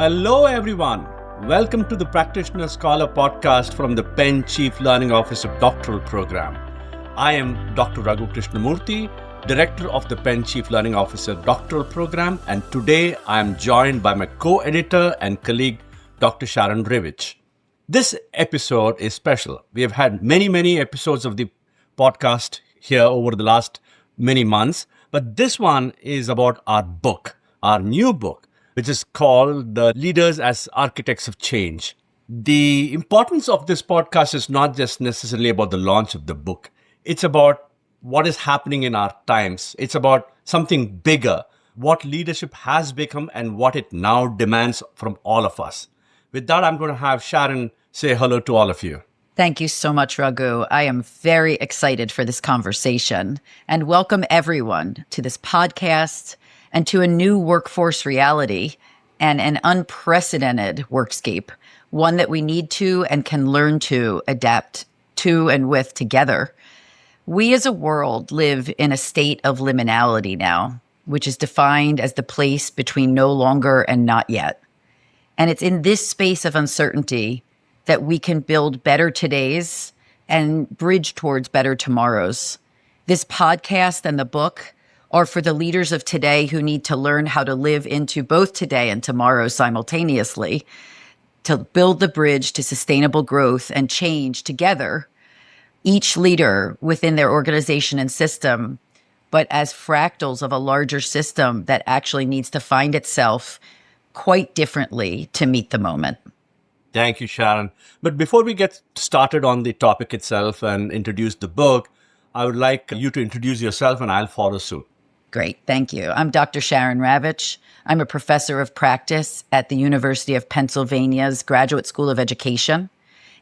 Hello, everyone. Welcome to the Practitioner Scholar podcast from the Penn Chief Learning Officer doctoral program. I am Dr. Raghu Krishnamoorthy, Director of the Penn Chief Learning Officer doctoral program, and today I am joined by my co-editor and colleague, Dr. Sharon Ravitch. This episode is special. We have had many episodes of the podcast here over the last many months, but this one is about our book, our new book, which is called The Leaders as Architects of Change. The importance of this podcast is not just necessarily about the launch of the book. It's about what is happening in our times. It's about something bigger, what leadership has become and what it now demands from all of us. With that, I'm going to have Sharon say hello to all of you. Thank you so much, Raghu. I am very excited for this conversation and welcome everyone to this podcast and to a new workforce reality and an unprecedented workscape, one that we need to and can learn to adapt to and with together. We as a world live in a state of liminality now, which is defined as the place between no longer and not yet. And it's in this space of uncertainty that we can build better todays and bridge towards better tomorrows. This podcast and the book are for the leaders of today who need to learn how to live into both today and tomorrow simultaneously, to build the bridge to sustainable growth and change together, each leader within their organization and system, but as fractals of a larger system that actually needs to find itself quite differently to meet the moment. Thank you, Sharon. But before we get started on the topic itself and introduce the book, I would like you to introduce yourself and I'll follow suit. Great. Thank you. I'm Dr. Sharon Ravitch. I'm a professor of practice at the University of Pennsylvania's Graduate School of Education.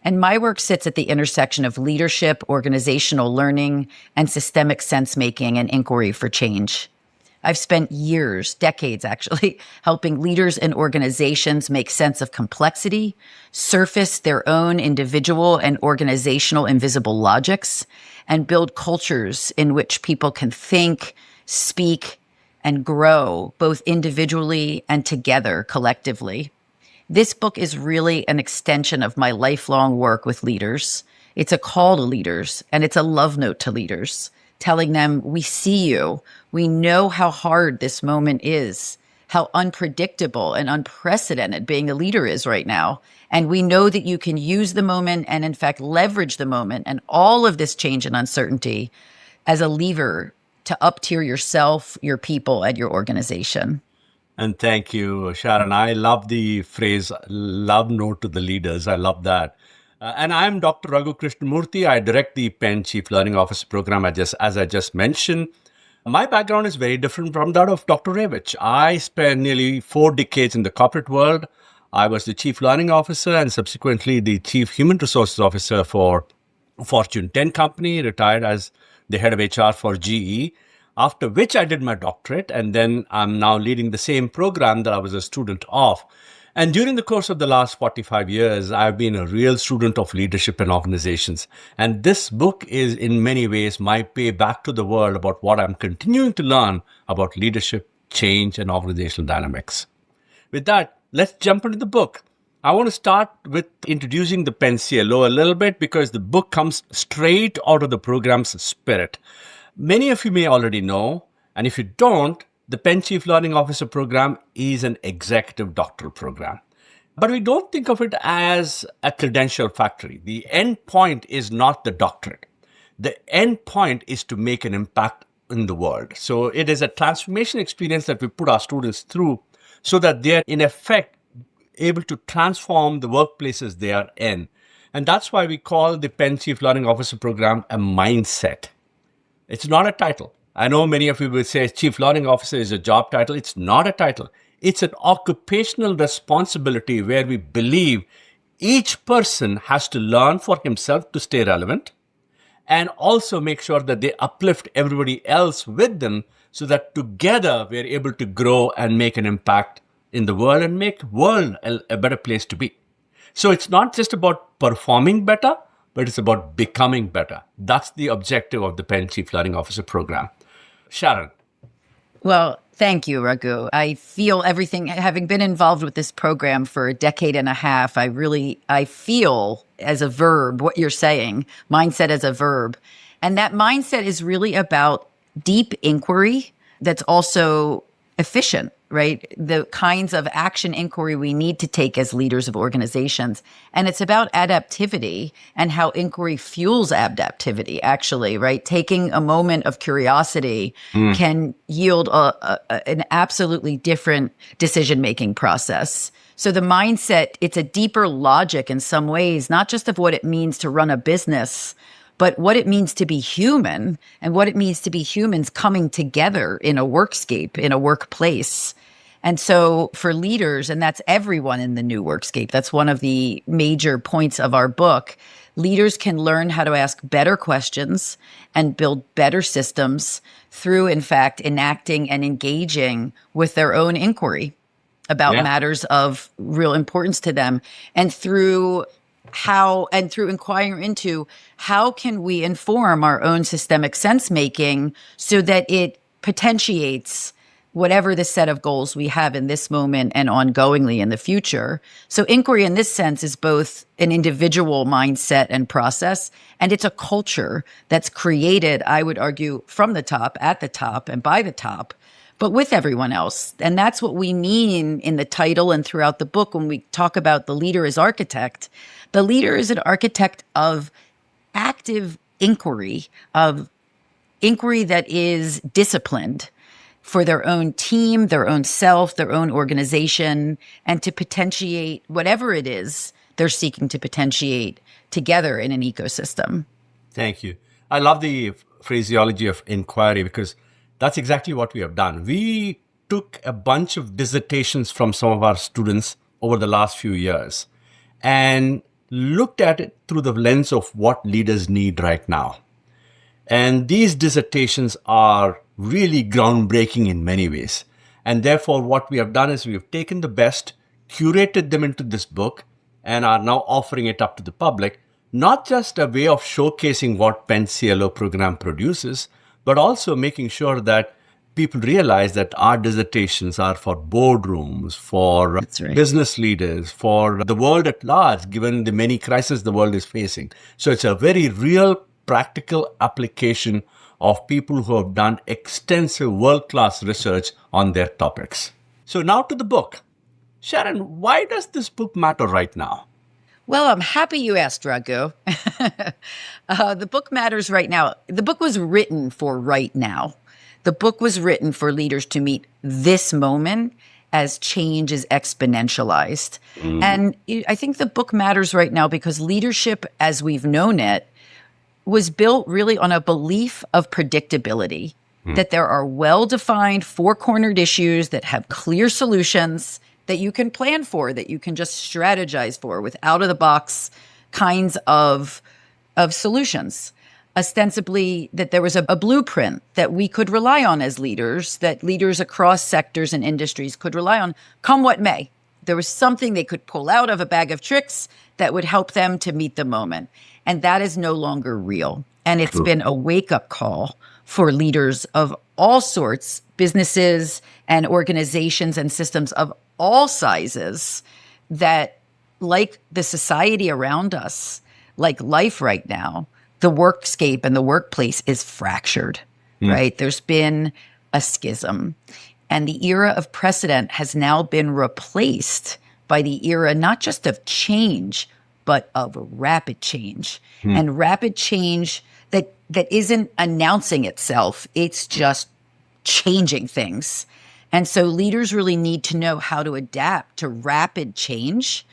And my work sits at the intersection of leadership, organizational learning, and systemic sense-making and inquiry for change. I've spent years, decades actually, helping leaders and organizations make sense of complexity, surface their own individual and organizational invisible logics, and build cultures in which people can think, speak, and grow both individually and together collectively. This book is really an extension of my lifelong work with leaders. It's a call to leaders, and it's a love note to leaders, telling them, we see you. We know how hard this moment is, how unpredictable and unprecedented being a leader is right now. And we know that you can use the moment and, in fact, leverage the moment and all of this change and uncertainty as a lever to up-tier yourself, your people, and your organization. And thank you, Sharon. I love the phrase, love note to the leaders. I love that. And I'm Dr. Raghu Krishnamoorthy. I direct the Penn Chief Learning Officer program, as I just mentioned. My background is very different from that of Dr. Ravitch. I spent nearly 4 decades in the corporate world. I was the Chief Learning Officer and subsequently the Chief Human Resources Officer for Fortune 10 company, retired as the head of HR for GE, after which I did my doctorate, and then I'm now leading the same program that I was a student of. And during the course of the last 45 years, I've been a real student of leadership and organizations. And this book is in many ways my pay back to the world about what I'm continuing to learn about leadership, change, and organizational dynamics. With that, let's jump into the book. I want to start with introducing the PennCLO a little bit because the book comes straight out of the program's spirit. Many of you may already know, and if you don't, the Penn Chief Learning Officer program is an executive doctoral program. But we don't think of it as a credential factory. The end point is not the doctorate. The end point is to make an impact in the world. So it is a transformation experience that we put our students through so that they're in effect able to transform the workplaces they are in. And that's why we call the Penn Chief Learning Officer program a mindset. It's not a title. I know many of you will say Chief Learning Officer is a job title. It's not a title. It's an occupational responsibility where we believe each person has to learn for himself to stay relevant and also make sure that they uplift everybody else with them so that together we're able to grow and make an impact in the world and make the world a better place to be. So it's not just about performing better, but it's about becoming better. That's the objective of the Penn Chief Learning Officer program. Sharon. Well, Thank you, Raghu. I feel everything, having been involved with this program for a decade and a half, I feel as a verb what you're saying, mindset as a verb. And that mindset is really about deep inquiry that's also efficient, right? The kinds of action inquiry we need to take as leaders of organizations. And it's about adaptivity and how inquiry fuels adaptivity, actually, right? Taking a moment of curiosity can yield an absolutely different decision-making process. So the mindset, it's a deeper logic in some ways, not just of what it means to run a business, but what it means to be human and what it means to be humans coming together in a workscape, in a workplace. And so for leaders, and that's everyone in the new workscape, that's one of the major points of our book, leaders can learn how to ask better questions and build better systems through, in fact, enacting and engaging with their own inquiry about matters of real importance to them. And through inquiring into how can we inform our own systemic sense making so that it potentiates whatever the set of goals we have in this moment and ongoingly in the future. So inquiry in this sense is both an individual mindset and process, and it's a culture that's created, I would argue, from the top, at the top, and by the top, but with everyone else. And that's what we mean in the title and throughout the book when we talk about the leader as architect. The leader is an architect of active inquiry, of inquiry that is disciplined for their own team, their own self, their own organization, and to potentiate whatever it is they're seeking to potentiate together in an ecosystem. Thank you. I love the phraseology of inquiry because that's exactly what we have done. We took a bunch of dissertations from some of our students over the last few years and looked at it through the lens of what leaders need right now. And these dissertations are really groundbreaking in many ways. And therefore, what we have done is we have taken the best, curated them into this book, and are now offering it up to the public, not just a way of showcasing what PennCLO program produces, but also making sure that people realize that our dissertations are for boardrooms, for business leaders, for the world at large, given the many crises the world is facing. So it's a very real, practical application of people who have done extensive world-class research on their topics. So now to the book. Sharon, why does this book matter right now? Well, I'm happy you asked, Raghu. The book matters right now. The book was written for right now. The book was written for leaders to meet this moment as change is exponentialized. And I think the book matters right now because leadership, as we've known it, was built really on a belief of predictability, that there are well-defined, four-cornered issues that have clear solutions that you can plan for, that you can just strategize for with out-of-the-box kinds of solutions. Ostensibly, that there was a blueprint that we could rely on as leaders, that leaders across sectors and industries could rely on, come what may. There was something they could pull out of a bag of tricks that would help them to meet the moment. And that is no longer real. And it's been a wake-up call for leaders of all sorts, businesses and organizations and systems of all sizes, that like the society around us, like life right now, the workscape and the workplace is fractured, right? There's been a schism. And the era of precedent has now been replaced by the era not just of change, but of rapid change. And rapid change that isn't announcing itself. It's just changing things. And so leaders really need to know how to adapt to rapid change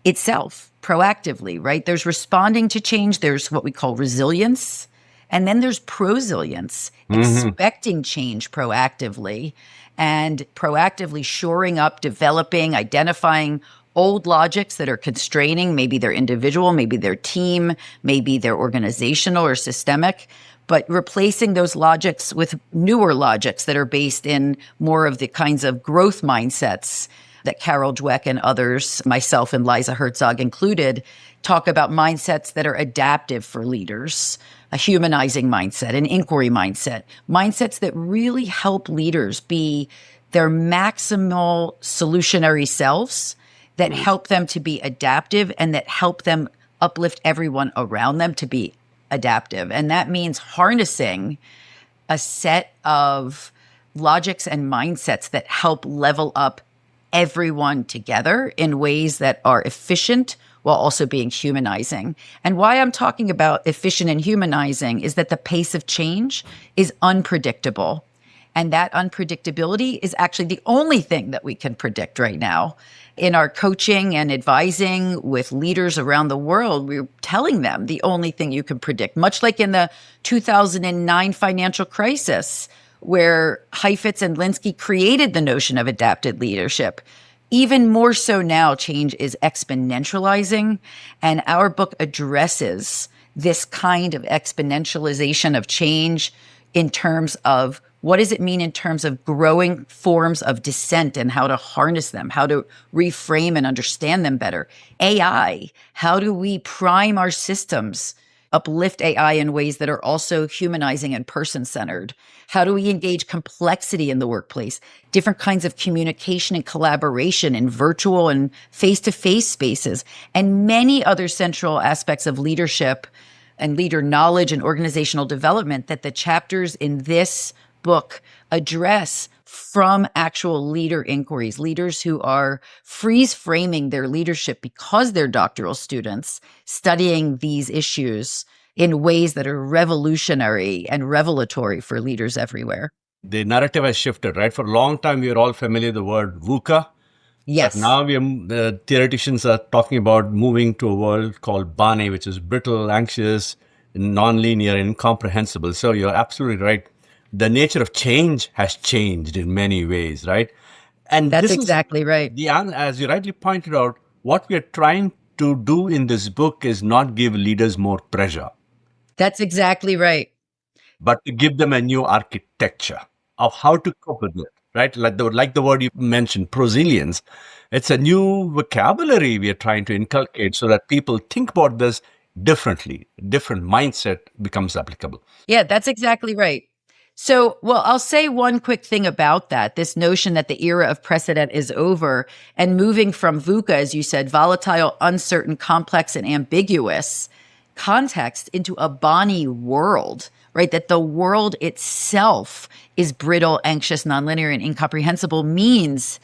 itself proactively, right? There's responding to change. There's what we call resilience. And then there's prosilience, expecting change proactively and proactively shoring up, developing, identifying old logics that are constraining. Maybe they're individual, maybe they're team, maybe they're organizational or systemic, but replacing those logics with newer logics that are based in more of the kinds of growth mindsets that Carol Dweck and others, myself and Liza Herzog included, talk about mindsets that are adaptive for leaders, a humanizing mindset, an inquiry mindset, mindsets that really help leaders be their maximal solutionary selves that help them to be adaptive and that help them uplift everyone around them to be adaptive. And that means harnessing a set of logics and mindsets that help level up everyone together in ways that are efficient while also being humanizing. And why I'm talking about efficient and humanizing is that the pace of change is unpredictable. And that unpredictability is actually the only thing that we can predict right now. In our coaching and advising with leaders around the world, we're telling them the only thing you can predict, much like in the 2009 financial crisis, where Heifetz and Linsky created the notion of adapted leadership. Even more so now, change is exponentializing, and our book addresses this kind of exponentialization of change in terms of what does it mean in terms of growing forms of dissent and how to harness them, how to reframe and understand them better. AI, how do we prime our systems, uplift AI in ways that are also humanizing and person-centered? How do we engage complexity in the workplace? Different kinds of communication and collaboration in virtual and face-to-face spaces, and many other central aspects of leadership and leader knowledge and organizational development that the chapters in this book address from actual leader inquiries, leaders who are freeze framing their leadership because they're doctoral students, studying these issues in ways that are revolutionary and revelatory for leaders everywhere. The narrative has shifted, right? For a long time, we were all familiar with the word VUCA. Yes. But now the theoreticians are talking about moving to a world called BANE, which is brittle, anxious, nonlinear, incomprehensible. So you're absolutely right. The nature of change has changed in many ways, right? And that's exactly right. As you rightly pointed out, what we are trying to do in this book is not give leaders more pressure. That's exactly right. But to give them a new architecture of how to cope with it, right? Like the word you mentioned, prosilience. It's a new vocabulary we are trying to inculcate so that people think about this differently. Different mindset becomes applicable. Yeah, that's exactly right. So, well, I'll say one quick thing about that, this notion that the era of precedent is over and moving from VUCA, as you said, volatile, uncertain, complex, and ambiguous context into a BANE world, right? That the world itself is brittle, anxious, nonlinear, and incomprehensible means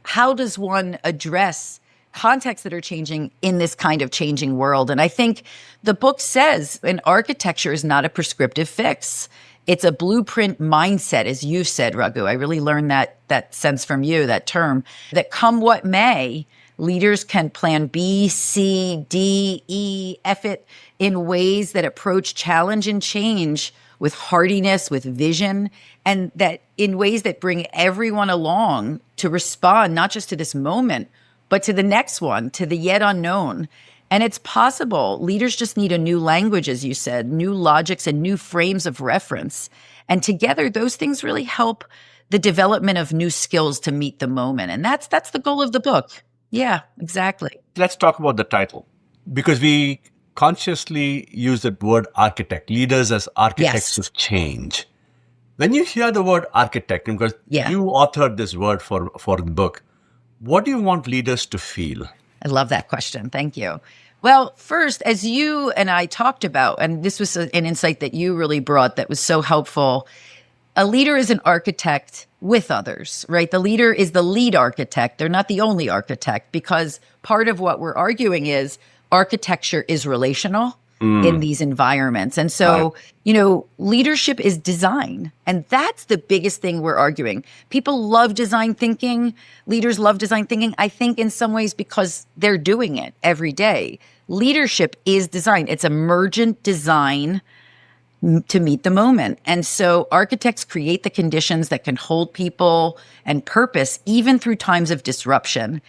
how does one address contexts that are changing in this kind of changing world? And I think the book says an architecture is not a prescriptive fix. It's a blueprint mindset, as you've said, Raghu. I really learned that sense from you, that term, that come what may, leaders can plan B, C, D, E, F it in ways that approach challenge and change with hardiness, with vision, and that in ways that bring everyone along to respond, not just to this moment, but to the next one, to the yet unknown. And it's possible. Leaders just need a new language, as you said, new logics and new frames of reference. And together, those things really help the development of new skills to meet the moment. And that's the goal of the book. Yeah, exactly. Let's talk about the title, because we consciously use the word architect, leaders as architects of change. When you hear the word architect, because you authored this word for the book, what do you want leaders to feel? I love that question. Thank you. Well, first, as you and I talked about, and this was an insight that you really brought that was so helpful, a leader is an architect with others, right? The leader is the lead architect. They're not the only architect, because part of what we're arguing is architecture is relational in these environments. And so, leadership is design. And that's the biggest thing we're arguing. People love design thinking. Leaders love design thinking, I think, in some ways because they're doing it every day. Leadership is design. It's emergent design to meet the moment. And so architects create the conditions that can hold people and purpose even through times of disruption.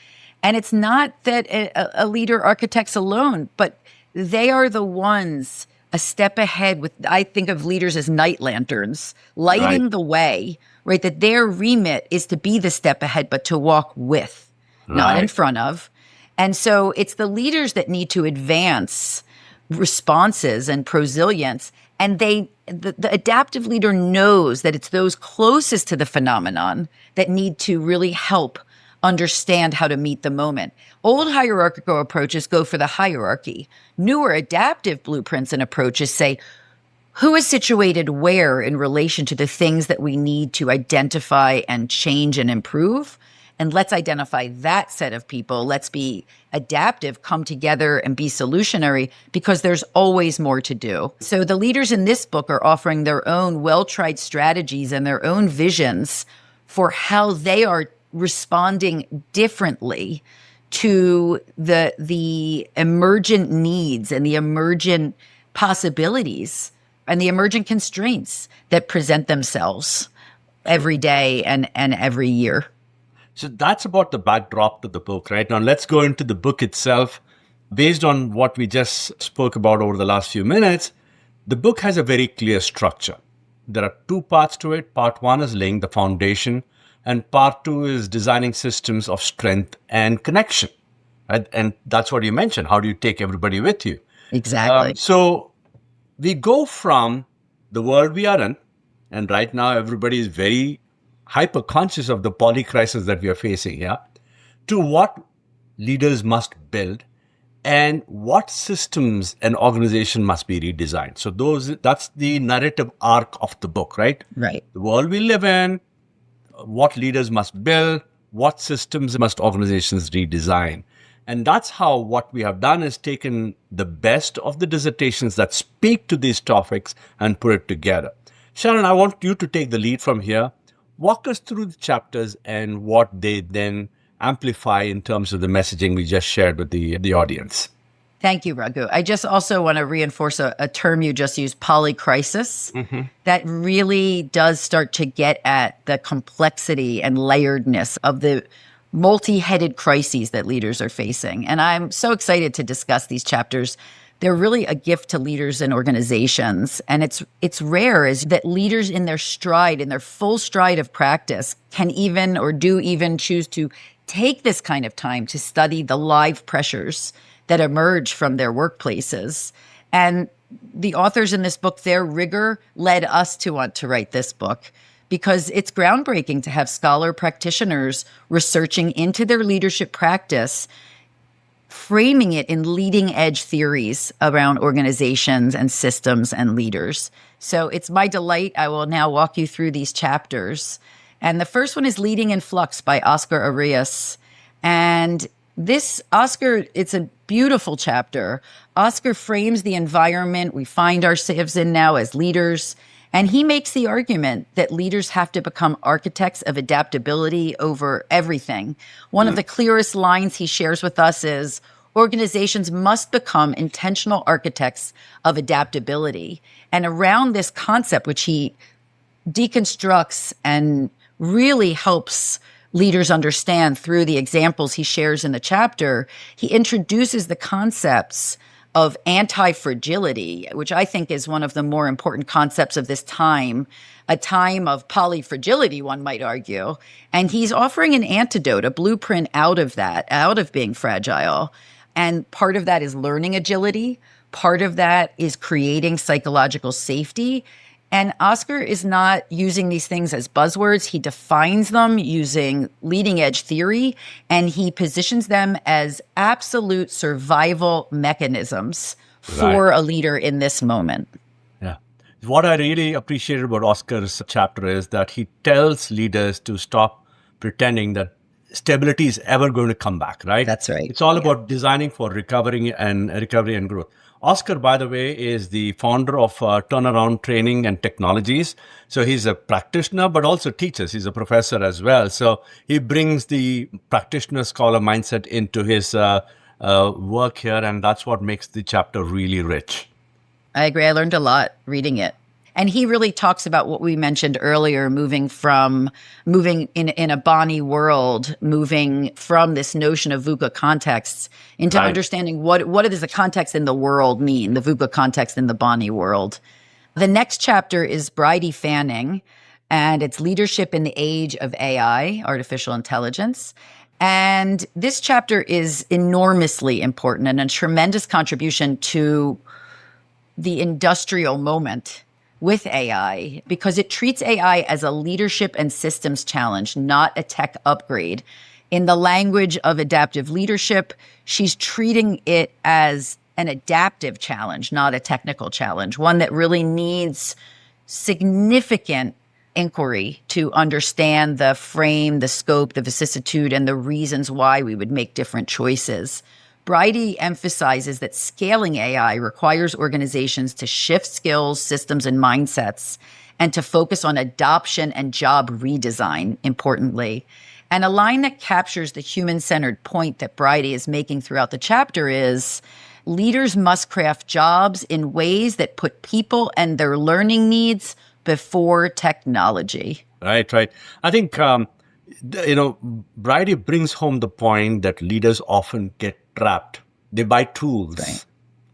And it's not that a leader architects alone, but they are the ones a step ahead with, I think of leaders as night lanterns, lighting the way, right? That their remit is to be the step ahead, but to walk with, not in front of. And so it's the leaders that need to advance responses and prosilience And the adaptive leader knows that it's those closest to the phenomenon that need to really help understand how to meet the moment. Old hierarchical approaches go for the hierarchy. Newer adaptive blueprints and approaches say, who is situated where in relation to the things that we need to identify and change and improve? And let's identify that set of people. Let's be adaptive, come together and be solutionary, because there's always more to do. So the leaders in this book are offering their own well-tried strategies and their own visions for how they are responding differently to the emergent needs and the emergent possibilities and the emergent constraints that present themselves every day and every year. So that's about the backdrop to the book, right? Now let's go into the book itself. Based on what we just spoke about over the last few minutes, the book has a very clear structure. There are two parts to it. Part one is laying the foundation, and part two is designing systems of strength and connection. Right? And that's what you mentioned. How do you take everybody with you? Exactly. So we go from the world we are in, and right now everybody is very hyper conscious of the poly crisis that we are facing, to what leaders must build and what systems an organization must be redesigned. So that's the narrative arc of the book, right? Right. The world we live in, what leaders must build, what systems must organizations redesign. And that's how what we have done is taken the best of the dissertations that speak to these topics and put it together. Sharon, I want you to take the lead from here. Walk us through the chapters and what they then amplify in terms of the messaging we just shared with the audience. Thank you, Raghu. I just also want to reinforce a term you just used, polycrisis. Mm-hmm. That really does start to get at the complexity and layeredness of the multi-headed crises that leaders are facing. And I'm so excited to discuss these chapters. They're really a gift to leaders and organizations. And it's rare is that leaders in their stride, in their full stride of practice, can even or do even choose to take this kind of time to study the live pressures that emerge from their workplaces. And the authors in this book, their rigor led us to want to write this book, because it's groundbreaking to have scholar practitioners researching into their leadership practice, framing it in leading edge theories around organizations and systems and leaders. So it's my delight. I will now walk you through these chapters. And the first one is Leading in Flux by Oscar Arias. And this, Oscar, it's a beautiful chapter. Oscar frames the environment we find ourselves in now as leaders. And he makes the argument that leaders have to become architects of adaptability over everything. One of the clearest lines he shares with us is, organizations must become intentional architects of adaptability. And around this concept, which he deconstructs and really helps leaders understand through the examples he shares in the chapter, he introduces the concepts of anti-fragility, which I think is one of the more important concepts of this time, a time of polyfragility, one might argue. And he's offering an antidote, a blueprint out of that, out of being fragile. And part of that is learning agility. Part of that is creating psychological safety. And Oscar is not using these things as buzzwords. He defines them using leading edge theory, and he positions them as absolute survival mechanisms for a leader in this moment. Yeah. What I really appreciated about Oscar's chapter is that he tells leaders to stop pretending that stability is ever going to come back, right? That's right. It's all about designing for recovery and growth. Oscar, by the way, is the founder of Turnaround Training and Technologies. So he's a practitioner, but also teaches. He's a professor as well. So he brings the practitioner scholar mindset into his work here. And that's what makes the chapter really rich. I agree. I learned a lot reading it. And he really talks about what we mentioned earlier, moving in a Bonnie world, moving from this notion of VUCA contexts into understanding what does the context in the world mean, the VUCA context in the Bonnie world. The next chapter is Bridie Fanning, and it's Leadership in the Age of AI, Artificial Intelligence. And this chapter is enormously important and a tremendous contribution to the industrial moment with AI because it treats AI as a leadership and systems challenge, not a tech upgrade. In the language of adaptive leadership, she's treating it as an adaptive challenge, not a technical challenge, one that really needs significant inquiry to understand the frame, the scope, the vicissitude, and the reasons why we would make different choices. Bridie emphasizes that scaling AI requires organizations to shift skills, systems, and mindsets, and to focus on adoption and job redesign, importantly. And a line that captures the human-centered point that Bridie is making throughout the chapter is, leaders must craft jobs in ways that put people and their learning needs before technology. Right, right. I think, Bridie brings home the point that leaders often get trapped. They buy tools,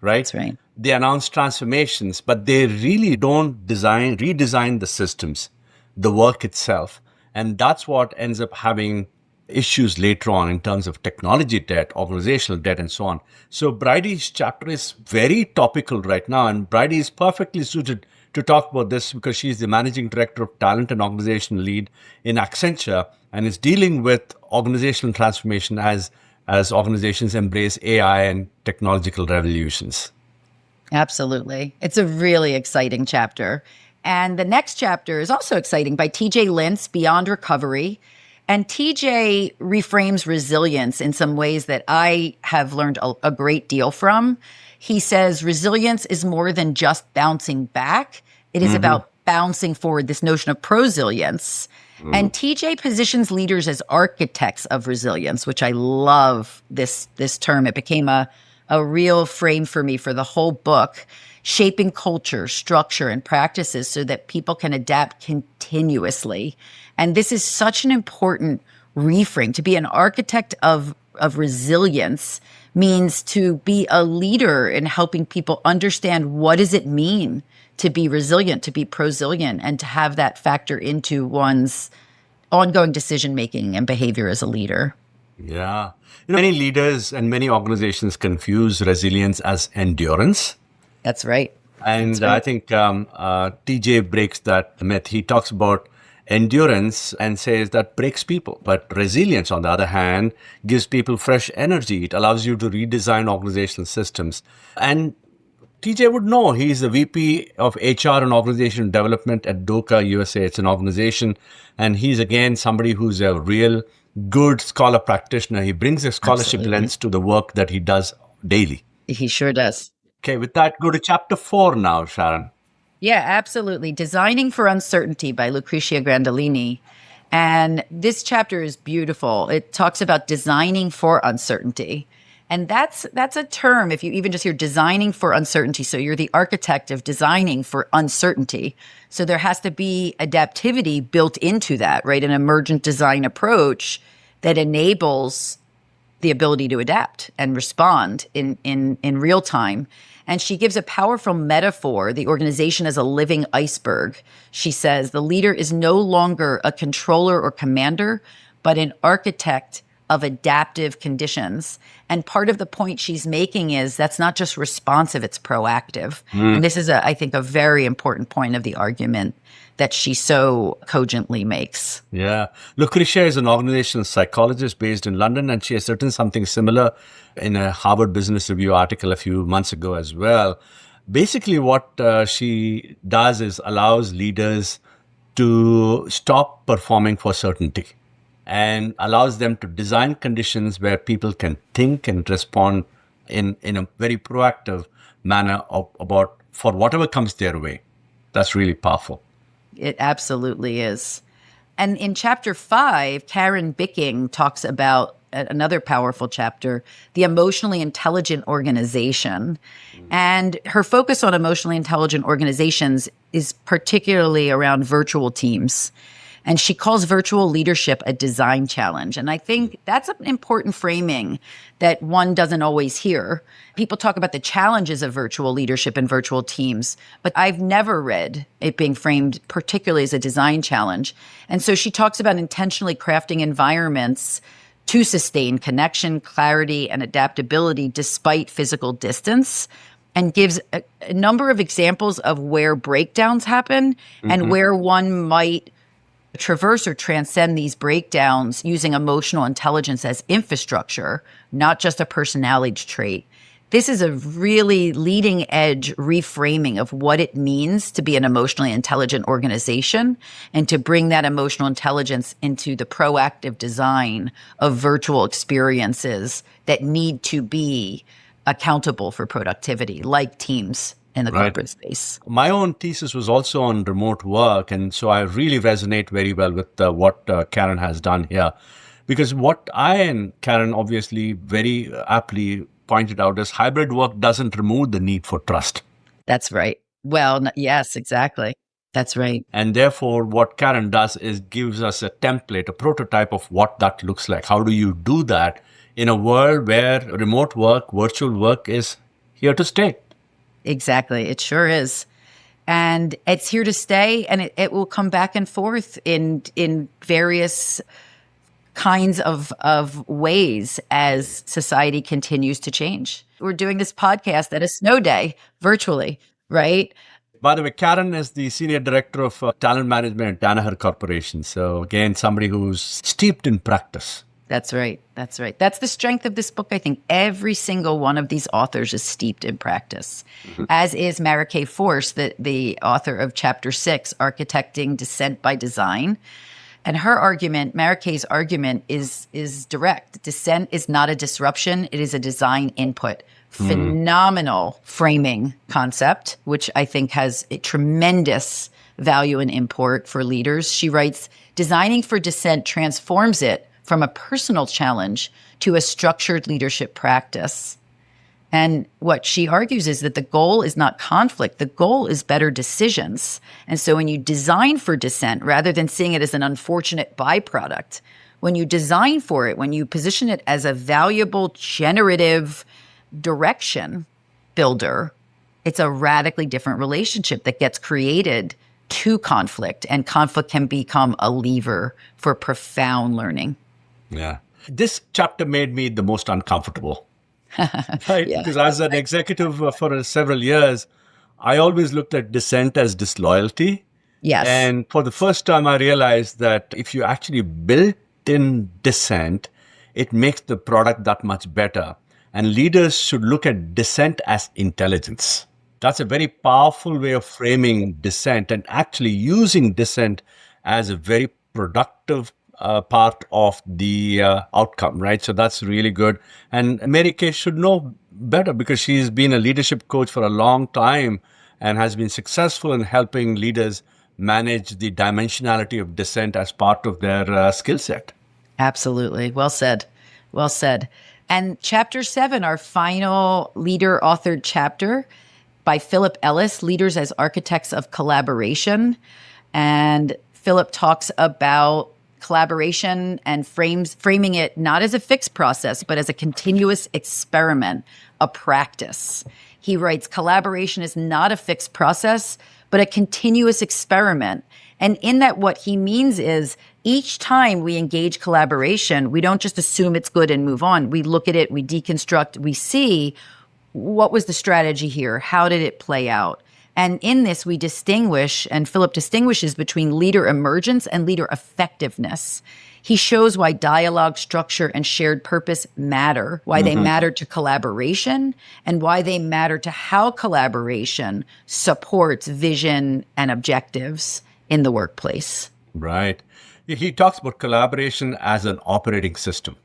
right? That's right. They announce transformations, but they really don't redesign the systems, the work itself. And that's what ends up having issues later on in terms of technology debt, organizational debt, and so on. So Bridie's chapter is very topical right now, and Bridie is perfectly suited to talk about this because she's the managing director of talent and organizational lead in Accenture and is dealing with organizational transformation as organizations embrace AI and technological revolutions. Absolutely. It's a really exciting chapter. And the next chapter is also exciting by TJ Lintz, Beyond Recovery. And TJ reframes resilience in some ways that I have learned a great deal from. He says resilience is more than just bouncing back. It is about bouncing forward, this notion of prosilience. And TJ positions leaders as architects of resilience, which I love this term. It became a real frame for me for the whole book, shaping culture, structure, and practices so that people can adapt continuously. And this is such an important reframe. To be an architect of resilience means to be a leader in helping people understand what does it mean to be resilient, to be prosilient, and to have that factor into one's ongoing decision-making and behavior as a leader. Yeah. Many leaders and many organizations confuse resilience as endurance. That's right. And I think TJ breaks that myth. He talks about endurance and says that breaks people. But resilience, on the other hand, gives people fresh energy. It allows you to redesign organizational systems. And TJ would know. He's the VP of HR and Organizational Development at DOCA USA. It's an organization. And he's, again, somebody who's a real good scholar practitioner. He brings a scholarship lens to the work that he does daily. He sure does. Okay, with that, go to chapter 4 now, Sharon. Yeah, absolutely. Designing for Uncertainty by Lucretia Grandolini. And this chapter is beautiful. It talks about designing for uncertainty. And that's a term, if you even just hear designing for uncertainty. So you're the architect of designing for uncertainty. So there has to be adaptivity built into that, right? An emergent design approach that enables the ability to adapt and respond in real time. And she gives a powerful metaphor, the organization as a living iceberg. She says the leader is no longer a controller or commander, but an architect of adaptive conditions. And part of the point she's making is that's not just responsive, it's proactive. And this is, I think, a very important point of the argument that she so cogently makes. Yeah. Lucretia is an organizational psychologist based in London, and she has written something similar in a Harvard Business Review article a few months ago as well. Basically, what she does is allows leaders to stop performing for certainty and allows them to design conditions where people can think and respond in a very proactive manner about for whatever comes their way. That's really powerful. It absolutely is. And in chapter 5, Karen Bicking talks about another powerful chapter, the emotionally intelligent organization. And her focus on emotionally intelligent organizations is particularly around virtual teams. And she calls virtual leadership a design challenge. And I think that's an important framing that one doesn't always hear. People talk about the challenges of virtual leadership and virtual teams, but I've never read it being framed particularly as a design challenge. And so she talks about intentionally crafting environments to sustain connection, clarity, and adaptability despite physical distance. and gives a number of examples of where breakdowns happen and where one might traverse or transcend these breakdowns using emotional intelligence as infrastructure, not just a personality trait. This is a really leading edge reframing of what it means to be an emotionally intelligent organization and to bring that emotional intelligence into the proactive design of virtual experiences that need to be accountable for productivity, like teams in the corporate space. My own thesis was also on remote work. And so I really resonate very well with what Karen has done here. Because what I and Karen obviously very aptly pointed out is hybrid work doesn't remove the need for trust. That's right. Well, yes, exactly. That's right. And therefore, what Karen does is gives us a template, a prototype of what that looks like. How do you do that in a world where remote work, virtual work is here to stay? Exactly. It sure is. And it's here to stay, and it will come back and forth in various kinds of ways as society continues to change. We're doing this podcast at a snow day virtually, right? By the way, Karen is the Senior Director of Talent Management at Danaher Corporation. So again, somebody who's steeped in practice. That's right. That's right. That's the strength of this book. I think every single one of these authors is steeped in practice, as is Mara K. Force, the author of Chapter 6, Architecting Dissent by Design. And her argument, Mara K's argument, is direct. Dissent is not a disruption. It is a design input. Phenomenal framing concept, which I think has a tremendous value and import for leaders. She writes, designing for dissent transforms it from a personal challenge to a structured leadership practice. And what she argues is that the goal is not conflict. The goal is better decisions. And so when you design for dissent, rather than seeing it as an unfortunate byproduct, when you design for it, when you position it as a valuable, generative direction builder, it's a radically different relationship that gets created to conflict. And conflict can become a lever for profound learning. Yeah. This chapter made me the most uncomfortable. Right? Yeah. Because as an executive for several years, I always looked at dissent as disloyalty. Yes. And for the first time, I realized that if you actually built in dissent, it makes the product that much better. And leaders should look at dissent as intelligence. That's a very powerful way of framing dissent and actually using dissent as a very productive part of the outcome, right? So that's really good. And Mary Kay should know better because she's been a leadership coach for a long time and has been successful in helping leaders manage the dimensionality of dissent as part of their skill set. Absolutely. Well said. Well said. And Chapter 7, our final leader-authored chapter by Philip Ellis, Leaders as Architects of Collaboration. And Philip talks about collaboration and framing it not as a fixed process, but as a continuous experiment, a practice. He writes, collaboration is not a fixed process, but a continuous experiment. And in that, what he means is each time we engage collaboration, we don't just assume it's good and move on. We look at it, we deconstruct, we see what was the strategy here? How did it play out? And in this, we distinguish, and Philip distinguishes between leader emergence and leader effectiveness. He shows why dialogue, structure, and shared purpose matter, why they matter to collaboration, and why they matter to how collaboration supports vision and objectives in the workplace. Right. He talks about collaboration as an operating system,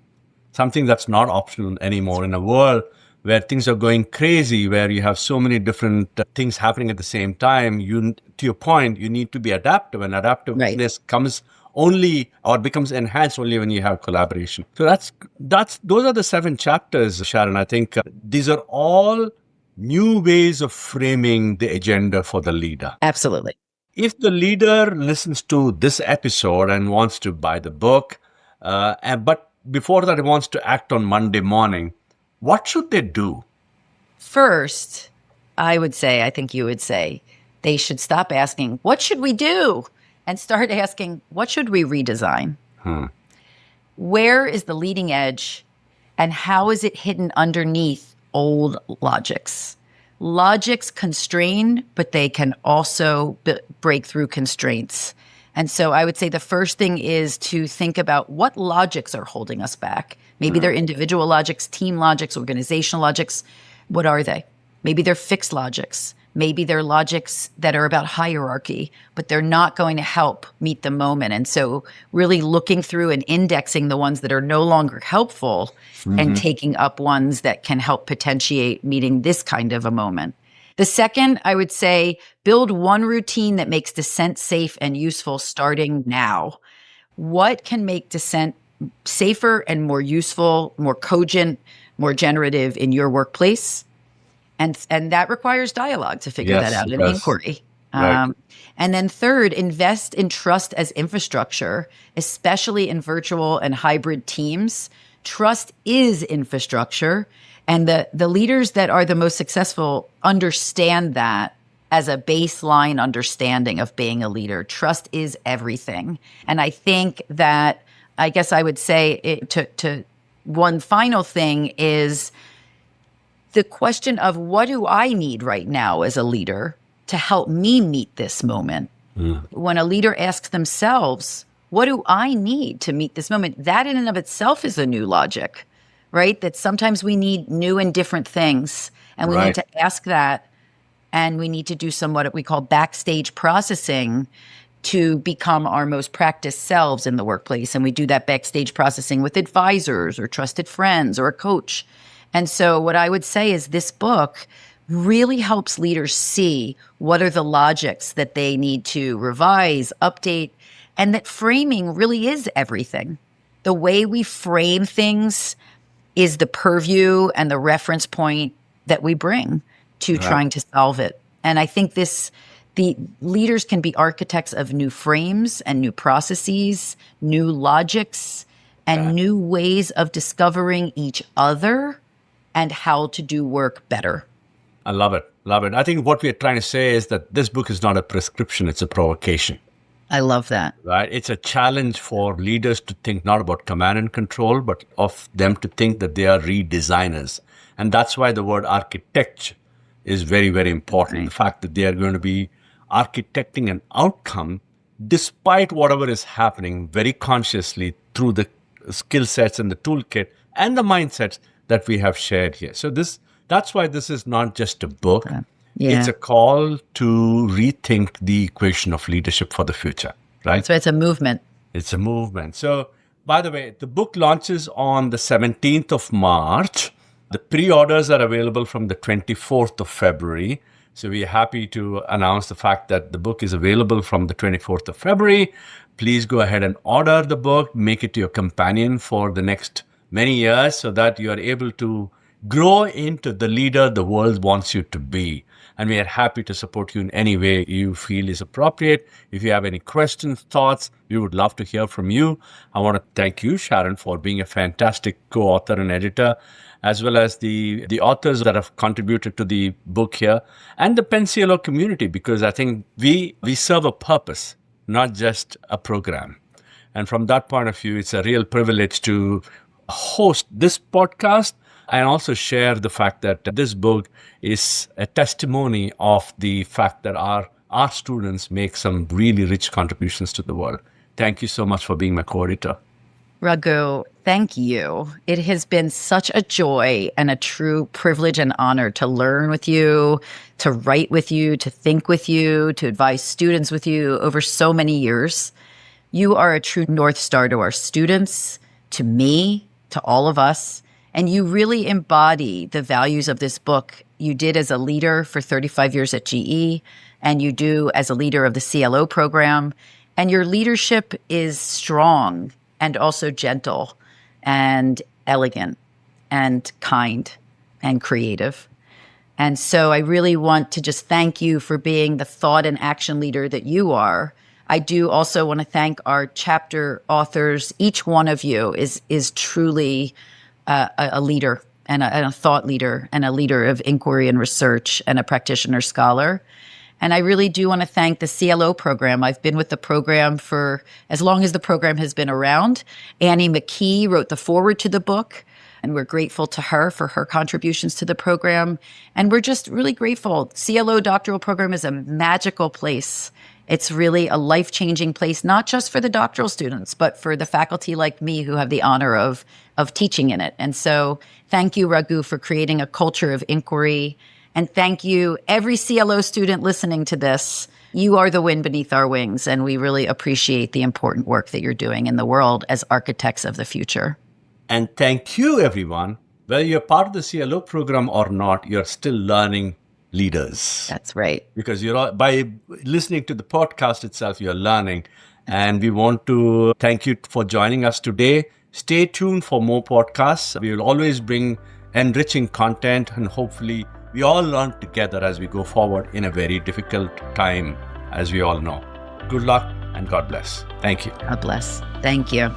something that's not optional anymore in a world where things are going crazy, where you have so many different things happening at the same time. To your point, you need to be adaptive, and adaptiveness comes only or becomes enhanced only when you have collaboration. So those are the 7 chapters, Sharon. I think these are all new ways of framing the agenda for the leader. Absolutely. If the leader listens to this episode and wants to buy the book, but before that wants to act on Monday morning, what should they do? First, I think you would say, they should stop asking, what should we do? And start asking, what should we redesign? Where is the leading edge? And how is it hidden underneath old logics? Logics constrain, but they can also break through constraints. And so I would say the first thing is to think about what logics are holding us back. Maybe they're individual logics, team logics, organizational logics. What are they? Maybe they're fixed logics. Maybe they're logics that are about hierarchy, but they're not going to help meet the moment. And so really looking through and indexing the ones that are no longer helpful and taking up ones that can help potentiate meeting this kind of a moment. The second, I would say, build one routine that makes dissent safe and useful starting now. What can make dissent safer and more useful, more cogent, more generative in your workplace? And that requires dialogue to figure that out, and inquiry. Right. And then third, invest in trust as infrastructure, especially in virtual and hybrid teams. Trust is infrastructure. And the leaders that are the most successful understand that as a baseline understanding of being a leader. Trust is everything. And I think that, I guess I would say to one final thing is the question of what do I need right now as a leader to help me meet this moment? When a leader asks themselves, what do I need to meet this moment? That in and of itself is a new logic, right? That sometimes we need new and different things. And we need to ask that. And we need to do some what we call backstage processing to become our most practiced selves in the workplace. And we do that backstage processing with advisors or trusted friends or a coach. And so what I would say is this book really helps leaders see what are the logics that they need to revise, update, and that framing really is everything. The way we frame things is the purview and the reference point that we bring to trying to solve it. And I think the leaders can be architects of new frames and new processes, new logics, and new ways of discovering each other and how to do work better. I love it. Love it. I think what we're trying to say is that this book is not a prescription, it's a provocation. I love that. Right? It's a challenge for leaders to think not about command and control, but of them to think that they are redesigners. And that's why the word architecture is very, very important. The fact that they are going to be architecting an outcome despite whatever is happening very consciously through the skill sets and the toolkit and the mindsets that we have shared here. So that's why this is not just a book. It's a call to rethink the equation of leadership for the future, right? So it's a movement. It's a movement. So, by the way, the book launches on the 17th of March. The pre-orders are available from the 24th of February. So we are happy to announce the fact that the book is available from the 24th of February. Please go ahead and order the book, make it your companion for the next many years so that you are able to grow into the leader the world wants you to be. And we are happy to support you in any way you feel is appropriate. If you have any questions, thoughts, we would love to hear from you. I want to thank you, Sharon, for being a fantastic co-author and editor, as well as the authors that have contributed to the book here, and the PennCLO community, because I think we serve a purpose, not just a program. And from that point of view, it's a real privilege to host this podcast and also share the fact that this book is a testimony of the fact that our students make some really rich contributions to the world. Thank you so much for being my co-editor. Raghu, thank you. It has been such a joy and a true privilege and honor to learn with you, to write with you, to think with you, to advise students with you over so many years. You are a true North Star to our students, to me, to all of us. And you really embody the values of this book. You did as a leader for 35 years at GE, and you do as a leader of the CLO program. And your leadership is strong and also gentle and elegant and kind and creative. And so I really want to just thank you for being the thought and action leader that you are. I do also want to thank our chapter authors. Each one of you is truly a leader and a thought leader and a leader of inquiry and research and a practitioner scholar. And I really do want to thank the CLO program. I've been with the program for as long as the program has been around. Annie McKee wrote the foreword to the book. And we're grateful to her for her contributions to the program. And we're just really grateful. CLO doctoral program is a magical place. It's really a life-changing place, not just for the doctoral students, but for the faculty like me who have the honor of teaching in it. And so thank you, Raghu, for creating a culture of inquiry. And thank you, every CLO student listening to this. You are the wind beneath our wings, and we really appreciate the important work that you're doing in the world as architects of the future. And thank you, everyone. Whether you're part of the CLO program or not, you're still learning leaders. That's right. Because by listening to the podcast itself, you're learning. And we want to thank you for joining us today. Stay tuned for more podcasts. We will always bring enriching content, and hopefully we all learn together as we go forward in a very difficult time, as we all know. Good luck and God bless. Thank you. God bless. Thank you.